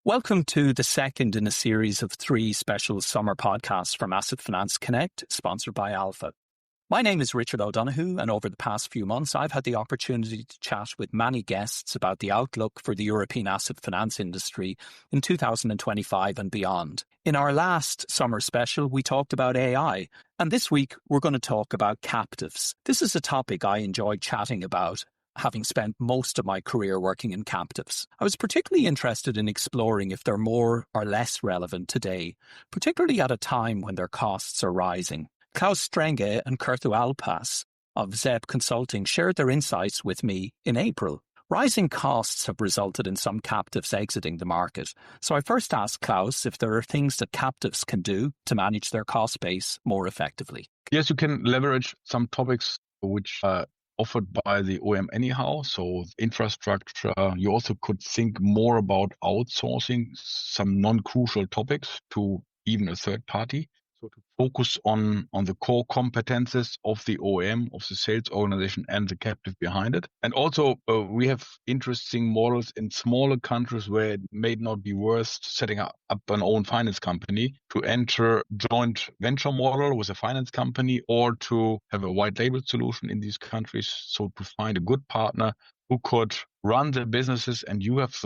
Welcome to the second in a series of 3 special summer podcasts from Asset Finance Connect, sponsored by Alpha. My name is Richard O'Donoghue, and over the past few months, I've had the opportunity to chat with many guests about the outlook for the European asset finance industry in 2025 and beyond. In our last summer special, we talked about AI, and this week we're going to talk about captives. This is a topic I enjoyed chatting about, having spent most of my career working in captives. I was particularly interested in exploring if they're more or less relevant today, particularly at a time when their costs are rising. Klaus Strenge and Kurtu Alpas of Zeb Consulting shared their insights with me in April. Rising costs have resulted in some captives exiting the market. So I first asked Klaus if there are things that captives can do to manage their cost base more effectively. Yes, you can leverage some topics which are offered by the OEM anyhow. So infrastructure, you also could think more about outsourcing some non-crucial topics to even a third party. So to focus on the core competences of the OEM, of the sales organization and the captive behind it. And also we have interesting models in smaller countries where it may not be worth setting up an own finance company to enter joint venture model with a finance company or to have a white label solution in these countries. So to find a good partner who could run the businesses and you have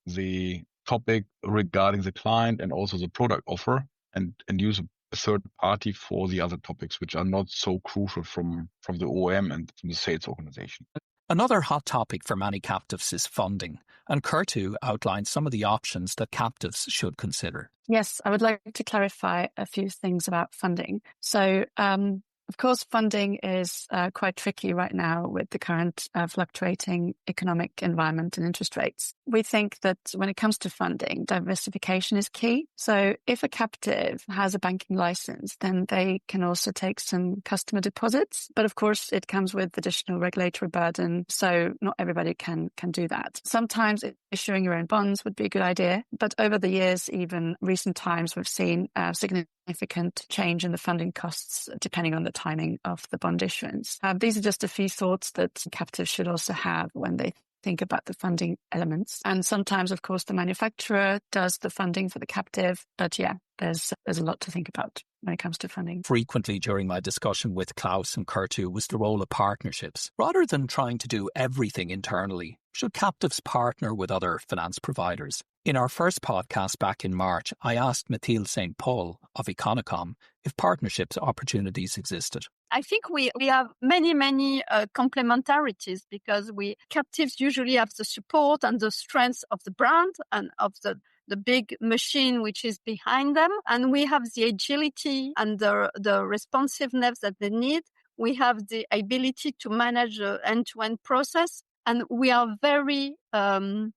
the topic regarding the client and also the product offer and use a third party for the other topics, which are not so crucial from the OEM and from the sales organization. Another hot topic for many captives is funding, and Kurtu outlined some of the options that captives should consider. Yes, I would like to clarify a few things about funding. So, of course, funding is quite tricky right now with the current fluctuating economic environment and interest rates. We think that when it comes to funding, diversification is key. So if a captive has a banking license, then they can also take some customer deposits. But of course, it comes with additional regulatory burden. So not everybody can do that. Sometimes issuing your own bonds would be a good idea. But over the years, even recent times, we've seen significant change in the funding costs depending on the timing of the bond issuance. These are just a few thoughts that captives should also have when they think about the funding elements. And sometimes, of course, the manufacturer does the funding for the captive. But yeah, there's a lot to think about when it comes to funding. Frequently during my discussion with Klaus and Kurtu was the role of partnerships. Rather than trying to do everything internally, should captives partner with other finance providers? In our first podcast back in March, I asked Mathilde St. Paul of Econocom if partnerships opportunities existed. I think we have many complementarities because captives usually have the support and the strength of the brand and of the big machine which is behind them. And we have the agility and the responsiveness that they need. We have the ability to manage the end-to-end process. And we are very, I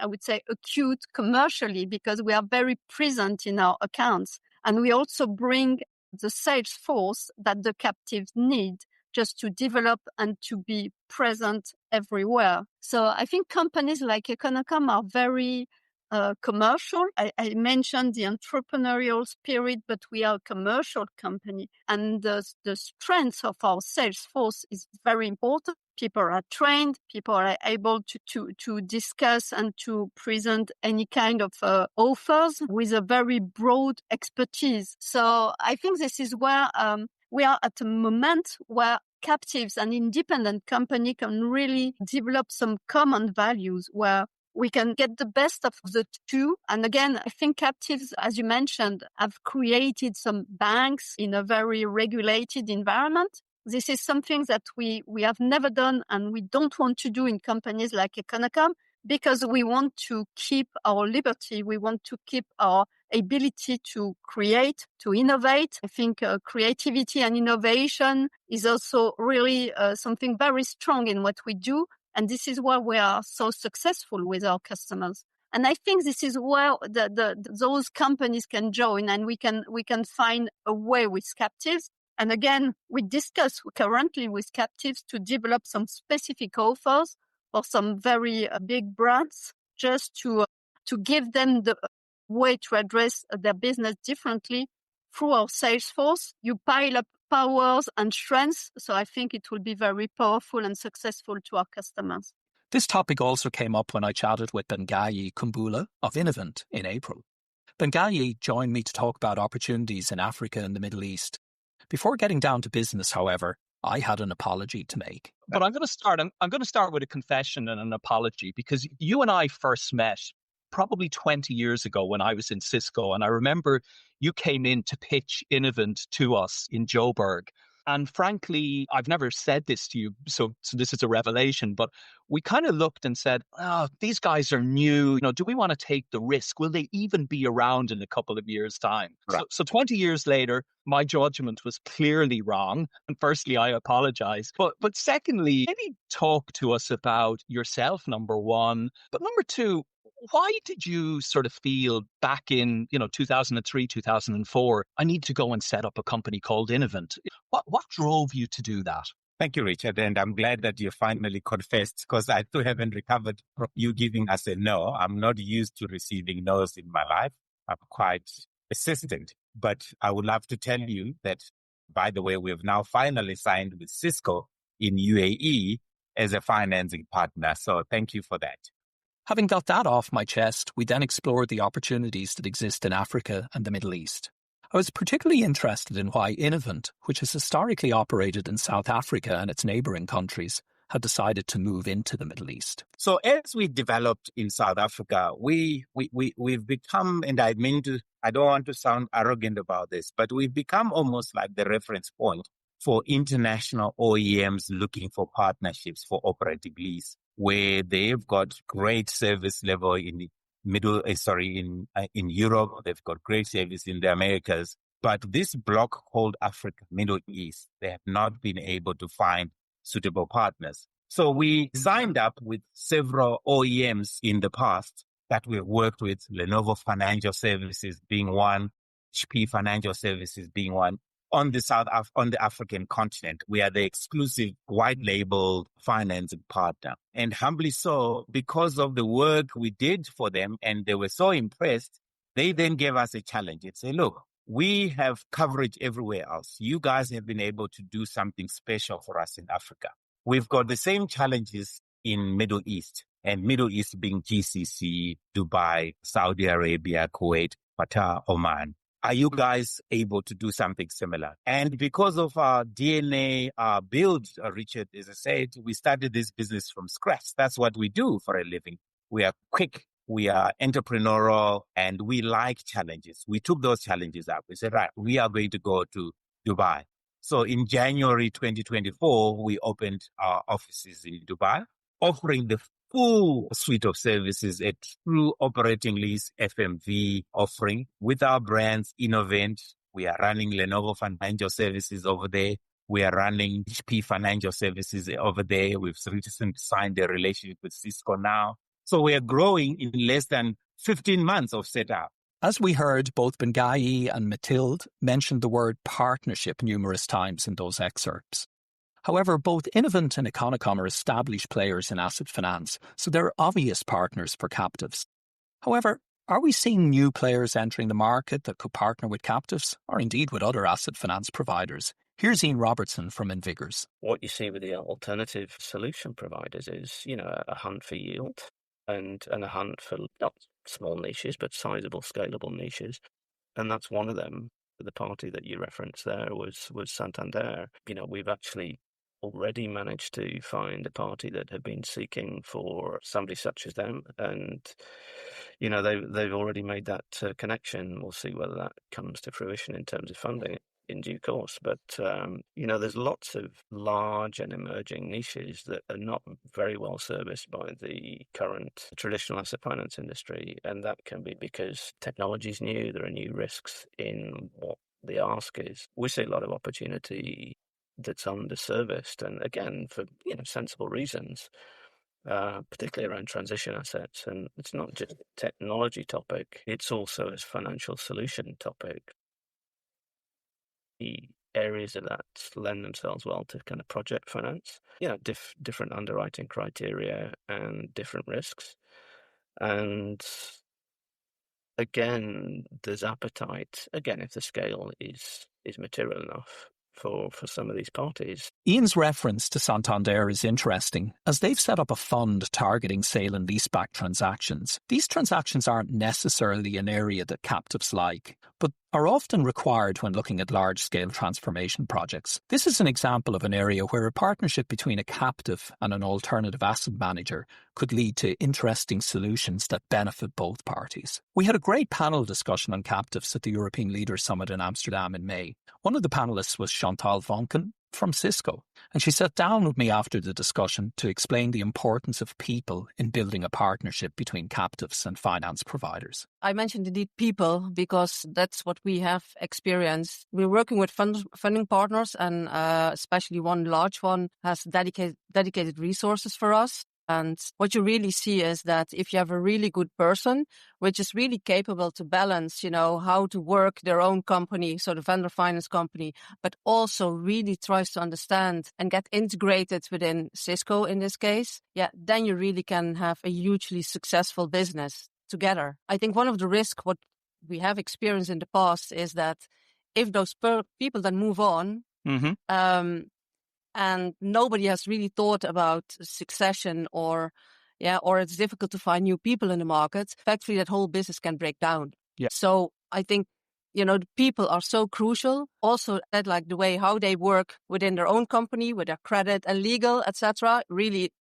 would say, acute commercially because we are very present in our accounts. And we also bring the sales force that the captives need just to develop and to be present everywhere. So I think companies like Econocom are very commercial. I mentioned the entrepreneurial spirit, but we are a commercial company. And the strength of our sales force is very important. People are trained. People are able to discuss and to present any kind of offers with a very broad expertise. So I think this is where we are at a moment where captives and independent company can really develop some common values where we can get the best of the two. And again, I think captives, as you mentioned, have created some banks in a very regulated environment. This is something that we have never done and we don't want to do in companies like Econocom because we want to keep our liberty. We want to keep our ability to create, to innovate. I think creativity and innovation is also really something very strong in what we do. And this is why we are so successful with our customers. And I think this is where those companies can join and we can find a way with captives. And again, we discuss currently with captives to develop some specific offers for some very big brands just to give them the way to address their business differently through our sales force. You pile up powers and strengths. So I think it will be very powerful and successful to our customers. This topic also came up when I chatted with Bengayi Kumbula of InnoVent in April. Bengayi joined me to talk about opportunities in Africa and the Middle East. Before getting down to business, however, I had an apology to make. But I'm going to start with a confession and an apology, because you and I first met probably 20 years ago when I was in Cisco, and I remember you came in to pitch InnoVent to us in Joburg. And frankly, I've never said this to you, so this is a revelation, but we kind of looked and said, oh, these guys are new. Do we want to take the risk? Will they even be around in a couple of years' time? Right. So 20 years later, my judgment was clearly wrong. And firstly, I apologize. But secondly, maybe talk to us about yourself, number one. But number two, why did you sort of feel back in 2003, 2004, I need to go and set up a company called InnoVent? What drove you to do that? Thank you, Richard. And I'm glad that you finally confessed, because I still haven't recovered from you giving us a no. I'm not used to receiving no's in my life. I'm quite persistent. But I would love to tell you that, by the way, we have now finally signed with Cisco in UAE as a financing partner. So thank you for that. Having got that off my chest, we then explored the opportunities that exist in Africa and the Middle East. I was particularly interested in why InnoVent, which has historically operated in South Africa and its neighbouring countries, had decided to move into the Middle East. So as we developed in South Africa, we've become, and I don't want to sound arrogant about this, but we've become almost like the reference point for international OEMs looking for partnerships for operating lease, where they've got great service level in Europe. They've got great service in the Americas. But this block called Africa, Middle East, they have not been able to find suitable partners. So we signed up with several OEMs in the past that we've worked with, Lenovo Financial Services being one, HP Financial Services being one. On the African continent, we are the exclusive white label financing partner. And humbly so, because of the work we did for them, and they were so impressed, they then gave us a challenge and say, look, we have coverage everywhere else. You guys have been able to do something special for us in Africa. We've got the same challenges in Middle East, and Middle East being GCC, Dubai, Saudi Arabia, Kuwait, Qatar, Oman. Are you guys able to do something similar? And because of our DNA, our build, Richard, as I said, we started this business from scratch. That's what we do for a living. We are quick, we are entrepreneurial, and we like challenges. We took those challenges up. We said, right, we are going to go to Dubai. So in January 2024, we opened our offices in Dubai, offering the full suite of services, a true operating lease FMV offering with our brands InnoVent. We are running Lenovo Financial Services over there. We are running HP Financial Services over there. We've recently signed a relationship with Cisco now. So we are growing in less than 15 months of setup. As we heard, both Bengayi and Mathilde mentioned the word partnership numerous times in those excerpts. However, both InnoVent and Econocom are established players in asset finance, so they're obvious partners for captives. However, are we seeing new players entering the market that could partner with captives, or indeed with other asset finance providers? Here's Ian Robertson from Invigors. What you see with the alternative solution providers is, a hunt for yield and a hunt for not small niches, but sizable, scalable niches. And that's one of them. The party that you referenced there was Santander. We've actually already managed to find a party that had been seeking for somebody such as them, and they've already made that connection. We'll see whether that comes to fruition in terms of funding in due course. But there's lots of large and emerging niches that are not very well serviced by the current traditional asset finance industry, and that can be because technology is new. There are new risks in what the ask is. We see a lot of opportunity that's underserviced, and again, for sensible reasons, particularly around transition assets. And it's not just a technology topic, it's also a financial solution topic. The areas of that lend themselves well to kind of project finance, different underwriting criteria and different risks. And again, there's appetite, again, if the scale is material enough, for some of these parties. Ian's reference to Santander is interesting, as they've set up a fund targeting sale and leaseback transactions. These transactions aren't necessarily an area that captives like, but are often required when looking at large-scale transformation projects. This is an example of an area where a partnership between a captive and an alternative asset manager could lead to interesting solutions that benefit both parties. We had a great panel discussion on captives at the European Leaders Summit in Amsterdam in May. One of the panellists was Chantal Vonken from Cisco, and she sat down with me after the discussion to explain the importance of people in building a partnership between captives and finance providers. I mentioned indeed people because that's what we have experienced. We're working with funding partners, and especially one large one has dedicated resources for us. And what you really see is that if you have a really good person, which is really capable to balance, how to work their own company, so the vendor finance company, but also really tries to understand and get integrated within Cisco in this case, then you really can have a hugely successful business together. I think one of the risks, what we have experienced in the past, is that if those people then move on, and nobody has really thought about succession or it's difficult to find new people in the market, factually that whole business can break down. Yeah. So I think, the people are so crucial. Also, that like the way how they work within their own company, with their credit and legal, etc., really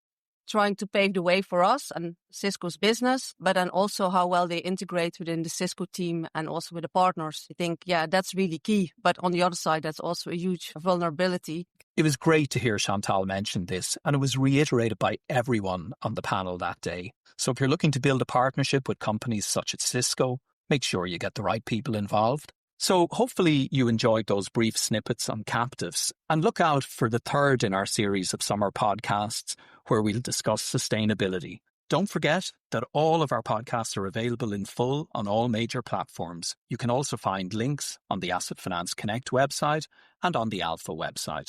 trying to pave the way for us and Cisco's business, but then also how well they integrate within the Cisco team and also with the partners. I think, that's really key. But on the other side, that's also a huge vulnerability. It was great to hear Chantal mention this, and it was reiterated by everyone on the panel that day. So if you're looking to build a partnership with companies such as Cisco, make sure you get the right people involved. So hopefully you enjoyed those brief snippets on captives, and look out for the third in our series of summer podcasts where we'll discuss sustainability. Don't forget that all of our podcasts are available in full on all major platforms. You can also find links on the Asset Finance Connect website and on the Alpha website.